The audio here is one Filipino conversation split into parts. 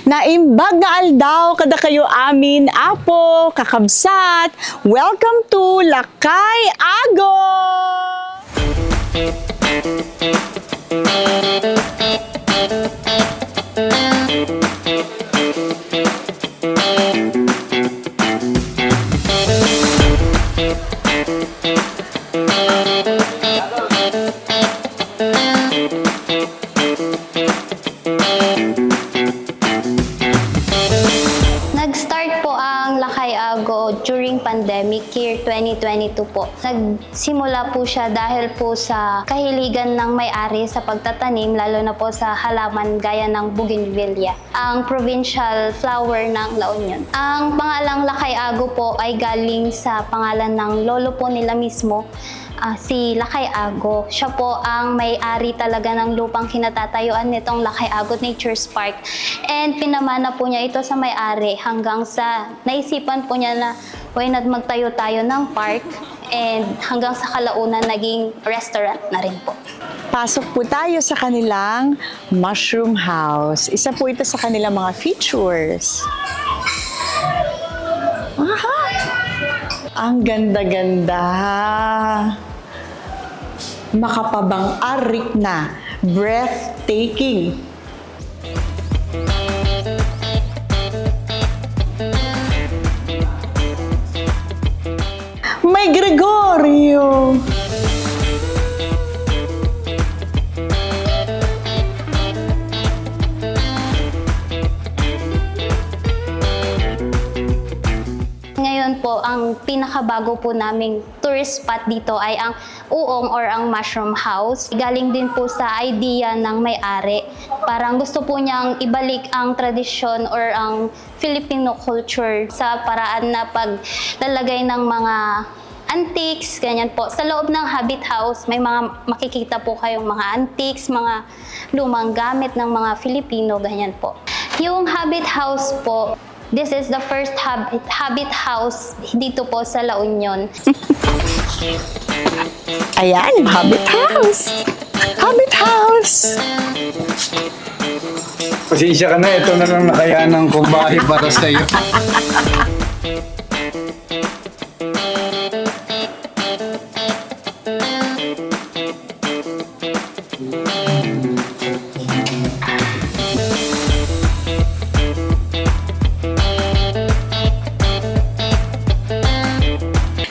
Naimbag nga aldaw kada kayo amin, apo, kakabsat. Welcome to Lakay Ago! Nag-start po ang Lakay Ago during pandemic year 2022 po. Nagsimula po siya dahil po sa kahiligan ng may-ari sa pagtatanim, lalo na po sa halaman gaya ng bougainvillea, ang provincial flower ng La Union. Ang pangalang Lakay Ago po ay galing sa pangalan ng lolo po nila mismo, si Lakay Ago. Siya po ang may-ari talaga ng lupang kinatatayuan nitong Lakay Ago Nature Park. And pinamana po niya ito sa may-ari hanggang sa naisipan po niya na why not magtayo tayo ng park, and hanggang sa kalaunan naging restaurant na rin po. Pasok po tayo sa kanilang mushroom house. Isa po ito sa kanilang mga features. Aha! Ang ganda-ganda. Makapabang-arik na. Breathtaking. May Gregorio. Ngayon po, ang pinakabago po naming tourist spot dito ay ang Uong or ang Mushroom House. Galing din po sa idea ng may-ari. Parang gusto po niyang ibalik ang tradisyon or ang Filipino culture sa paraan na paglalagay ng mga antiques, ganyan po. Sa loob ng Habit House, may mga makikita po kayong mga antiques, mga lumang gamit ng mga Filipino, ganyan po. Yung Habit House po, this is the first Habit House dito po sa La Union. Ayan, Habit House. Habit House. Pasensya ka na, ito na lang nakayanan kong bahay para sa iyo.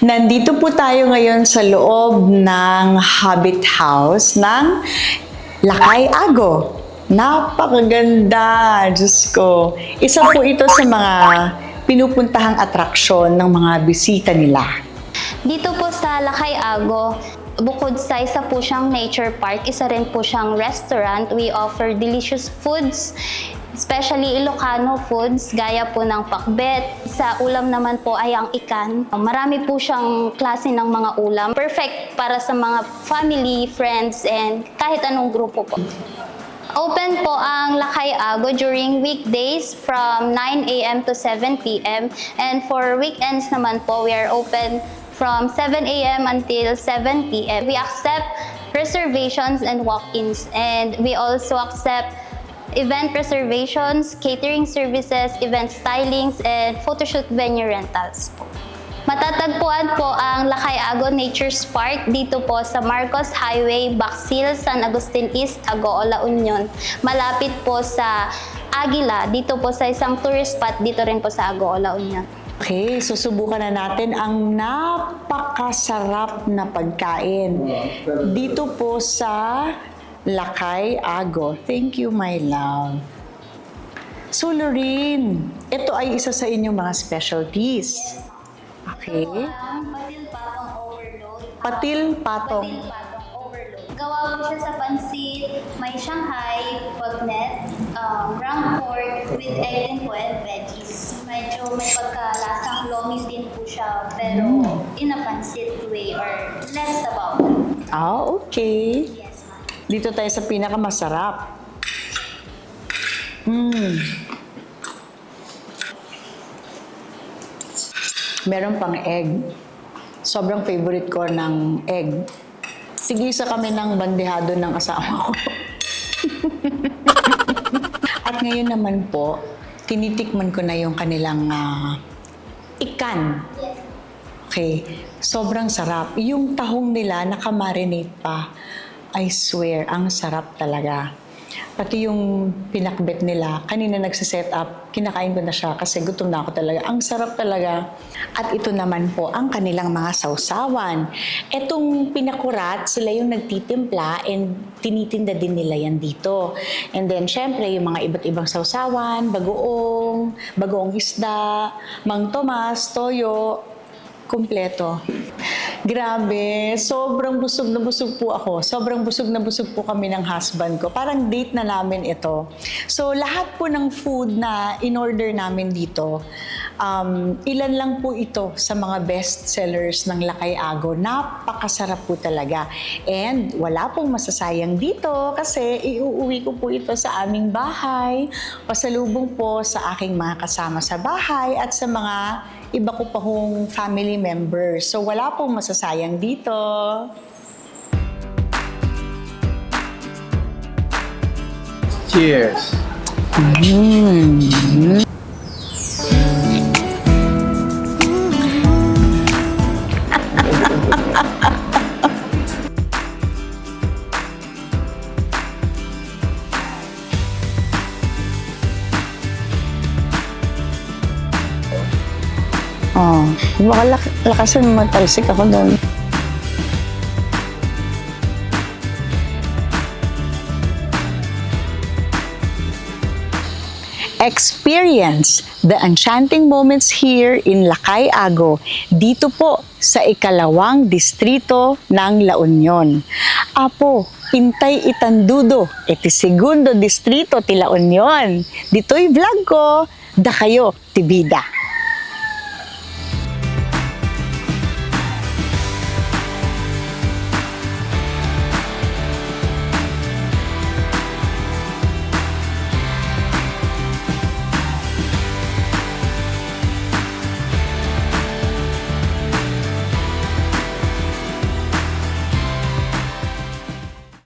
Nandito po tayo ngayon sa loob ng Habit House ng Lakay Ago. Napakaganda, Diyos ko. Isa po ito sa mga pinupuntahang atraksyon ng mga bisita nila. Dito po sa Lakay Ago, bukod sa isa po siyang nature park, isa rin po siyang restaurant. We offer delicious foods, especially Ilocano foods, gaya po ng pakbet. Sa ulam naman po ay ang ikan. Marami po siyang klase ng mga ulam. Perfect para sa mga family, friends, and kahit anong grupo po. Open po ang Lakay Ago during weekdays from 9 a.m. to 7 p.m. And for weekends naman po, we are open from 7 a.m. until 7 p.m. We accept reservations and walk-ins. And we also accept event reservations, catering services, event stylings, and photoshoot venue rentals po. Matatagpuan po ang Lakay Ago Nature Park dito po sa Marcos Highway, Bacsil, San Agustin East, Agoo, La Union. Malapit po sa Aguila, dito po sa isang tourist spot, dito rin po sa Agoo, La Union. Okay, susubukan na natin ang napakasarap na pagkain dito po sa Lakay Ago. Thank you, my love. So, Lorraine, ito ay isa sa inyong mga specialties. Okay. Patil patong overload. Patil patong. Patil patong overload. Gawa po siya sa pansit, may Shanghai, bagnet, ground pork with egg and po and veggies. Medyo may pagkalasang lomi din po siya, pero in a pansit way or less about. Ah, okay. Yes, ma'am. Dito tayo sa pinakamasarap. Meron pang egg. Sobrang favorite ko ng egg. Tigisa kami ng bandehado ng asawa ko. At ngayon naman po, tinitikman ko na yung kanilang ikan. Okay, sobrang sarap. Yung tahong nila nakamarinate pa. I swear, ang sarap talaga. Pati yung pinakbet nila, kanina nagsiset up, kinakain ko na siya kasi gutom na ako talaga. Ang sarap talaga. At ito naman po ang kanilang mga sausawan. Etong pinakurat, sila yung nagtitimpla and tinitinda din nila yan dito. And then, syempre, yung mga iba't ibang sausawan, bagoong isda, Mang Tomas, toyo, kumpleto. Grabe, sobrang busog na busog po ako. Sobrang busog na busog po kami ng husband ko. Parang date na namin ito. So, lahat po ng food na in-order namin dito, ilan lang po ito sa mga best sellers ng Lakay Ago. Napakasarap po talaga. And wala pong masasayang dito kasi iuuwi ko po ito sa aming bahay. Pasalubong po sa aking mga kasama sa bahay at sa mga iba ko pa hong family members. So, wala pong masasayang dito. Cheers! Oh, baka lakasan matalsik ako doon. Experience the enchanting moments here in Lakay Ago, dito po sa ikalawang distrito ng La Union. Apo, Pintay Itandudo, iti segundo distrito ti La Union. Dito'y vlog ko, da kayo, tibida.